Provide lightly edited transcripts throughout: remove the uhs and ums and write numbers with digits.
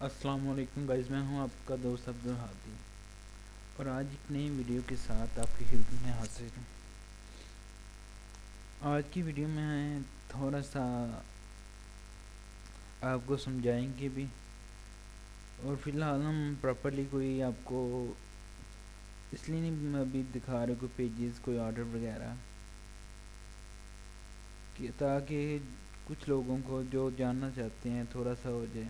السلام علیکم گائز، میں ہوں آپ کا دوست عبدالحادی اور آج ایک نئی ویڈیو کے ساتھ آپ کی خدمت میں حاضر ہوں۔ آج کی ویڈیو میں تھوڑا سا آپ کو سمجھائیں گے بھی، اور فی الحال ہم پراپرلی کوئی آپ کو اس لیے نہیں ابھی دکھا رہے کوئی پیجز، کوئی آرڈر وغیرہ، کہ تاکہ کچھ لوگوں کو جو جاننا چاہتے ہیں تھوڑا سا ہو جائے۔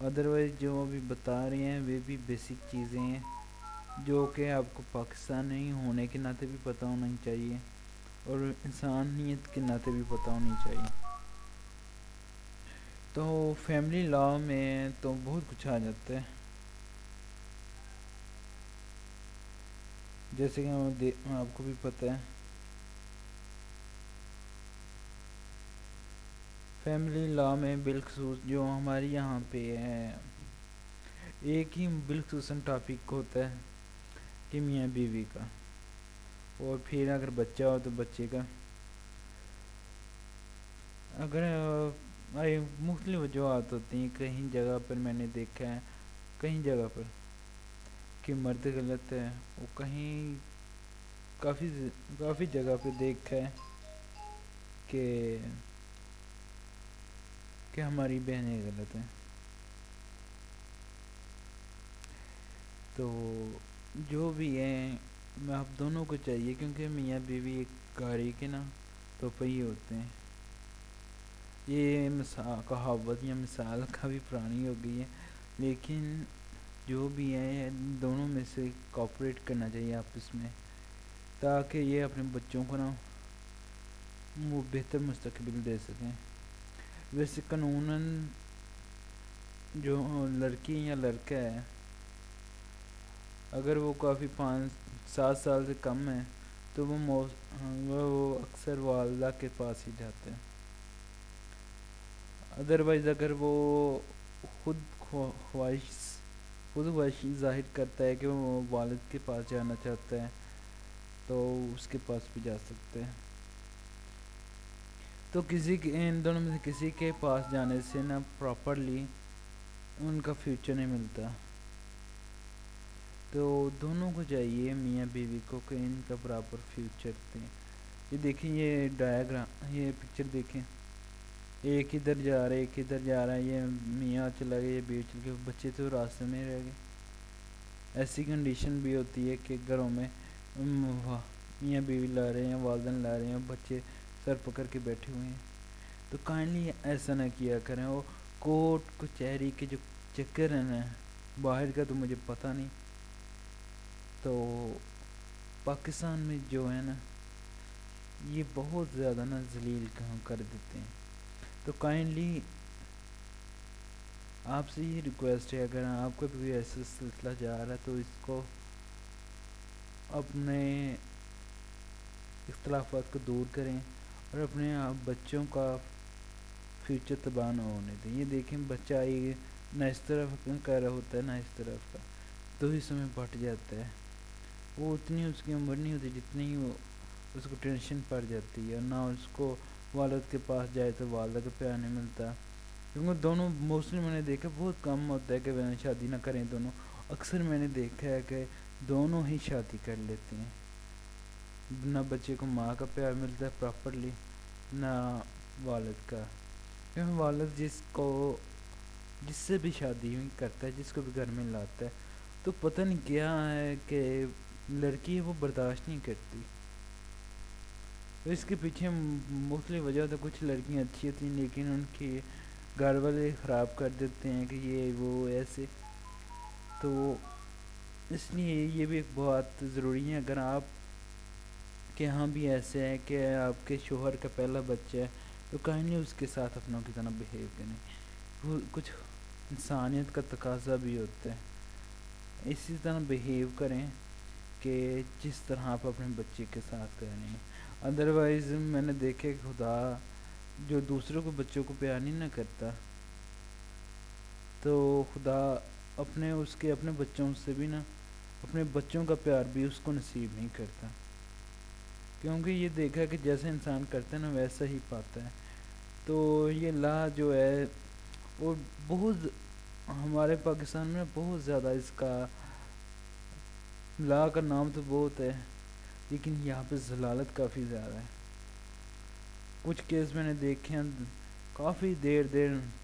ادروائز جو ابھی بتا رہے ہیں وہ بھی بیسک چیزیں ہیں جو کہ آپ کو پاکستانی ہونے کے ناطے بھی پتہ ہونا چاہیے اور انسانیت کے ناطے بھی پتہ ہونی چاہیے۔ تو فیملی لا میں تو بہت کچھ آ جاتا ہے، جیسے کہ آپ کو بھی پتہ ہے فیملی لا میں بالخصوص جو ہمارے یہاں پہ ہے، ایک ہی بالخصوصاً ٹاپک ہوتا ہے کہ میاں بیوی کا، اور پھر اگر بچہ ہو تو بچے کا۔ اگر مختلف وجوہات ہوتی ہیں، کہیں جگہ پر میں نے دیکھا ہے کہیں جگہ پر کہ مرد غلط ہے، وہ کہیں کافی جگہ پہ دیکھا ہے کہ ہماری بہنیں غلط ہیں۔ تو جو بھی ہیں میں آپ دونوں کو چاہیے، کیونکہ میاں بیوی ایک گاڑی کے نا تو پہیے ہوتے ہیں۔ یہ کہاوت یا مثال کافی پرانی ہو گئی ہے، لیکن جو بھی ہیں دونوں میں سے کوآپریٹ کرنا چاہیے آپس میں، تاکہ یہ اپنے بچوں کو نا وہ بہتر مستقبل دے سکیں۔ ویسے قانوناً جو لڑکی یا لڑکا ہے، اگر وہ کافی 5-7 سال سے کم ہے تو وہ اکثر والدہ کے پاس ہی جاتے ہیں۔ ادروائز اگر وہ خود خواہش ظاہر کرتا ہے کہ وہ والد کے پاس جانا چاہتا ہے تو اس کے پاس بھی جا سکتے ہیں۔ تو ان دونوں میں سے کسی کے پاس جانے سے نا پراپرلی ان کا فیوچر نہیں ملتا۔ تو دونوں کو چاہیے میاں بیوی کو کہ ان کا پراپر فیوچر دیں۔ یہ دیکھیں، یہ ڈایاگرام، یہ پکچر دیکھیں، ایک ادھر جا رہا ہے ایک ادھر جا رہا ہے، یہ میاں چلا گیا یہ بیوی چل گئی، بچے تو راستے میں رہ گئے۔ ایسی کنڈیشن بھی ہوتی ہے کہ گھروں میں میاں بیوی لا رہے ہیں، والدین لا رہے ہیں، بچے سر پکڑ کے بیٹھے ہوئے ہیں۔ تو کائنڈلی ایسا نہ کیا کریں۔ وہ کورٹ کچہری کے جو چکر ہیں نا، باہر کا تو مجھے پتہ نہیں، تو پاکستان میں جو ہے نا یہ بہت زیادہ نا ذلیل کام کر دیتے ہیں۔ تو کائنڈلی آپ سے یہ ریکویسٹ ہے، اگر آپ کو بھی ایسا سلسلہ جا رہا ہے تو اس کو اپنے اختلافات کو دور کریں اور اپنے بچوں کا فیوچر تباہ نہ ہونے دیں۔ یہ دیکھیں، بچہ نہ اس طرف کر رہا ہوتا ہے نہ اس طرف کا، دو حصوں میں بٹ جاتا ہے۔ وہ اتنی اس کی عمر نہیں ہوتی جتنی وہ اس کو ٹینشن پڑ جاتی ہے، اور نہ اس کو والد کے پاس جائے تو والدہ کا پیار نہیں ملتا، کیونکہ دونوں موسٹلی میں نے دیکھا بہت کم ہوتا ہے کہ شادی نہ کریں دونوں۔ اکثر میں نے دیکھا ہے کہ دونوں ہی شادی کر لیتے ہیں، نہ بچے کو ماں کا پیار ملتا ہے پراپرلی نہ والد کا، کیونکہ والد جس سے بھی شادی کرتا ہے، جس کو بھی گھر میں لاتا ہے، تو پتہ نہیں کیا ہے کہ لڑکی وہ برداشت نہیں کرتی۔ تو اس کے پیچھے مختلف وجہ ہوتا ہے، کچھ لڑکیاں اچھی ہوتی ہیں لیکن ان کے گھر والے خراب کر دیتے ہیں کہ یہ وہ ایسے۔ تو اس لیے یہ بھی ایک بہت ضروری ہے، اگر آپ کے ہاں بھی ایسے ہے کہ آپ کے شوہر کا پہلا بچہ ہے تو کائنڈلی اس کے ساتھ اپنوں کی طرح بیہیو کریں۔ وہ کچھ انسانیت کا تقاضا بھی ہوتا ہے، اسی طرح بیہیو کریں کہ جس طرح آپ اپنے بچے کے ساتھ کر رہے ہیں۔ ادروائز میں نے دیکھے خدا جو دوسروں کو بچوں کو پیار نہیں نہ کرتا، تو خدا اپنے بچوں سے بھی نا اپنے بچوں کا پیار بھی اس کو نصیب نہیں کرتا، کیونکہ یہ دیکھا کہ جیسے انسان کرتا ہے نا ویسا ہی پاتا ہے۔ تو یہ لا جو ہے وہ بہت ہمارے پاکستان میں بہت زیادہ اس کا لا کا نام تو بہت ہے، لیکن یہاں پہ ضلالت کافی زیادہ ہے۔ کچھ کیس میں نے دیکھے ہیں کافی دیر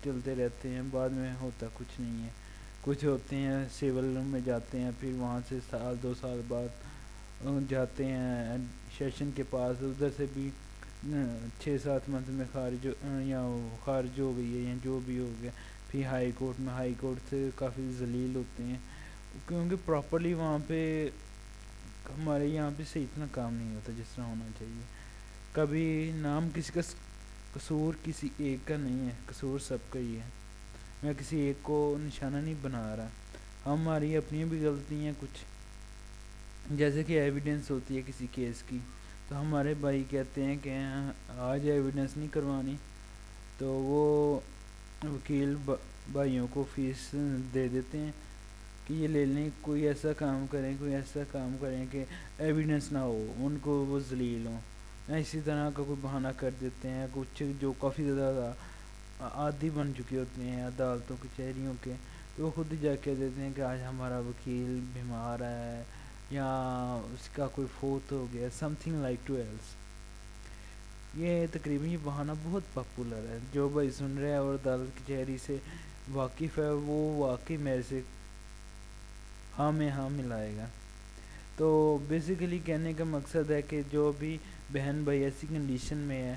چلتے رہتے ہیں، بعد میں ہوتا کچھ نہیں ہے۔ کچھ ہوتے ہیں سول میں جاتے ہیں، پھر وہاں سے سال 2 سال بعد جاتے ہیں سیشن کے پاس، ادھر سے بھی 6-7 منتھ میں خارج ہو گئی ہے یا جو بھی ہو گیا، پھر ہائی کورٹ سے کافی ذلیل ہوتے ہیں، کیونکہ پراپرلی وہاں پہ ہمارے یہاں پہ سے اتنا کام نہیں ہوتا جس طرح ہونا چاہیے۔ کبھی نام کسی کا قصور کسی ایک کا نہیں ہے، قصور سب کا ہی ہے۔ میں کسی ایک کو نشانہ نہیں بنا رہا، ہماری اپنی بھی غلطی ہیں کچھ، جیسے کہ ایویڈنس ہوتی ہے کسی کیس کی، تو ہمارے بھائی کہتے ہیں کہ آج ایویڈنس نہیں کروانی، تو وہ وکیل بھائیوں کو فیس دے دیتے ہیں کہ یہ لے لیں، کوئی ایسا کام کریں کہ ایویڈنس نہ ہو، ان کو وہ ذلیل ہوں، یا اسی طرح کا کوئی بہانہ کر دیتے ہیں۔ کچھ جو کافی زیادہ عادی بن چکے ہوتے ہیں عدالتوں کچہریوں کے، تو وہ خود ہی جا کے دیتے ہیں کہ آج ہمارا وکیل بیمار ہے یا اس کا کوئی فوت ہو گیا، something like to else. یہ تقریباً یہ بہانہ بہت پاپولر ہے۔ جو بھائی سن رہے ہیں اور عدالت کچہری سے واقف ہے، وہ واقعی میرے سے ہاں میں ہاں ملائے گا۔ تو بیسیکلی کہنے کا مقصد ہے کہ جو بھی بہن بھائی ایسی کنڈیشن میں ہے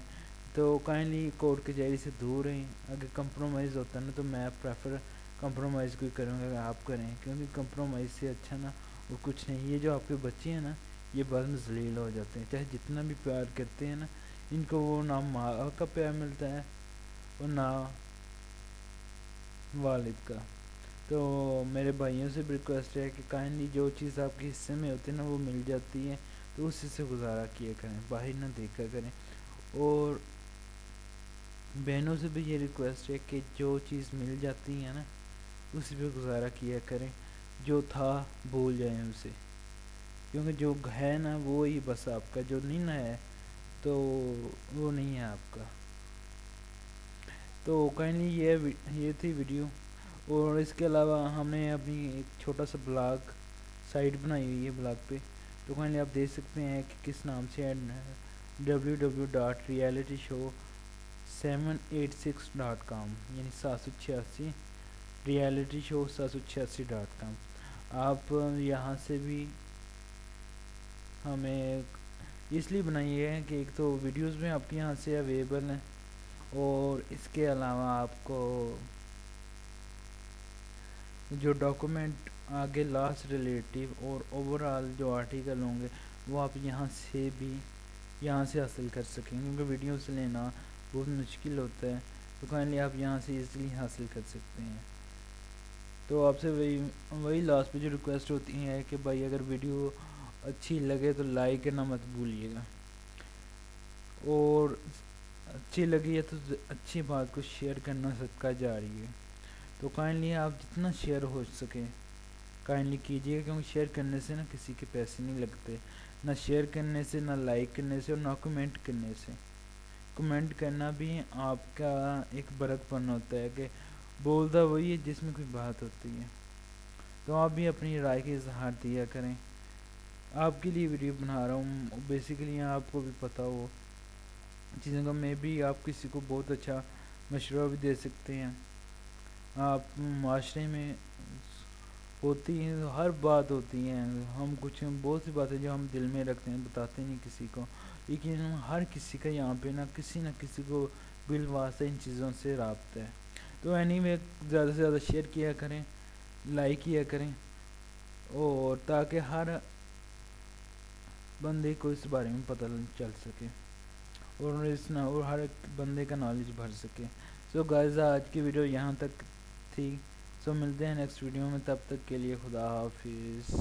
تو کائنڈلی کورٹ کچہری سے دور رہیں۔ اگر کمپرومائز ہوتا ہے نا تو میں پریفر کمپرومائز کوئی کروں گا کہ آپ کریں، کیونکہ کمپرومائز سے اچھا نا وہ کچھ نہیں۔ یہ جو آپ کے بچے ہیں نا، یہ بعد میں ذلیل ہو جاتے ہیں، چاہے جتنا بھی پیار کرتے ہیں نا، ان کو وہ نہ ماں کا پیار ملتا ہے اور نہ والد کا۔ تو میرے بھائیوں سے بھی ریکویسٹ ہے کہ کائنڈلی جو چیز آپ کے حصے میں ہوتی ہے نا وہ مل جاتی ہے تو اسی سے گزارا کیا کریں، باہر نہ دیکھا کریں۔ اور بہنوں سے بھی یہ ریکویسٹ ہے کہ جو چیز مل جاتی ہے نا اسی پہ گزارا کیا کریں، جو تھا بھول جائیں اسے، کیونکہ جو ہے نا وہ ہی بس آپ کا، جو نہیں نا ہے تو وہ نہیں ہے آپ کا۔ تو کائنڈلی یہ تھی ویڈیو، اور اس کے علاوہ ہم نے اپنی ایک چھوٹا سا بلاگ سائٹ بنائی ہوئی ہے بلاگ پہ، تو کائنڈلی آپ دیکھ سکتے ہیں کہ کس نام سے ہے www.realityshow786.com، یعنی 786 realityshow786.com۔ آپ یہاں سے بھی ہمیں اس لیے بنائی ہے کہ ایک تو ویڈیوز میں آپ کے یہاں سے اویلیبل ہیں، اور اس کے علاوہ آپ کو جو ڈاکومنٹ آگے لا سے ریلیٹیو اور اوورال جو آرٹیکل ہوں گے وہ آپ یہاں سے حاصل کر سکیں، کیونکہ ویڈیو سے لینا بہت مشکل ہوتا ہے، تو کائنڈلی آپ یہاں سے ایزیلی حاصل کر سکتے ہیں۔ تو آپ سے وہی لاسٹ پہ جو ریکویسٹ ہوتی ہے کہ بھائی اگر ویڈیو اچھی لگے تو لائک کرنا مت بھولیے گا، اور اچھی لگی ہے تو اچھی بات کو شیئر کرنا صدقہ جاری ہے۔ تو کائنڈلی آپ جتنا شیئر ہو سکے کائنڈلی کیجیے گا، کیونکہ شیئر کرنے سے نا کسی کے پیسے نہیں لگتے، نہ شیئر کرنے سے، نہ لائک کرنے سے، اور نہ کمنٹ کرنے سے۔ کمنٹ کرنا بھی آپ کا ایک برک پن ہوتا ہے کہ بولتا وہی ہے جس میں کوئی بات ہوتی ہے، تو آپ بھی اپنی رائے کے اظہار دیا کریں۔ آپ کے لیے ویڈیو بنا رہا ہوں بیسیکلی، آپ کو بھی پتہ ہو چیزوں کا، میں بھی آپ کسی کو بہت اچھا مشورہ بھی دے سکتے ہیں۔ آپ معاشرے میں ہوتی ہیں ہر بات ہوتی ہیں، ہم کچھ بہت سی باتیں جو ہم دل میں رکھتے ہیں بتاتے نہیں کسی کو، لیکن ہر کسی کا یہاں پہ نہ کسی کو بالواسطہ ان چیزوں سے رابطہ ہے۔ تو اینی وے زیادہ سے زیادہ شیئر کیا کریں، لائک کیا کریں، اور تاکہ ہر بندے کو اس بارے میں پتہ چل سکے، اور ہر ایک بندے کا نالج بڑھ سکے۔ سو گائز آج کی ویڈیو یہاں تک تھی، سو ملتے ہیں نیکسٹ ویڈیو میں، تب تک کے لیے خدا حافظ۔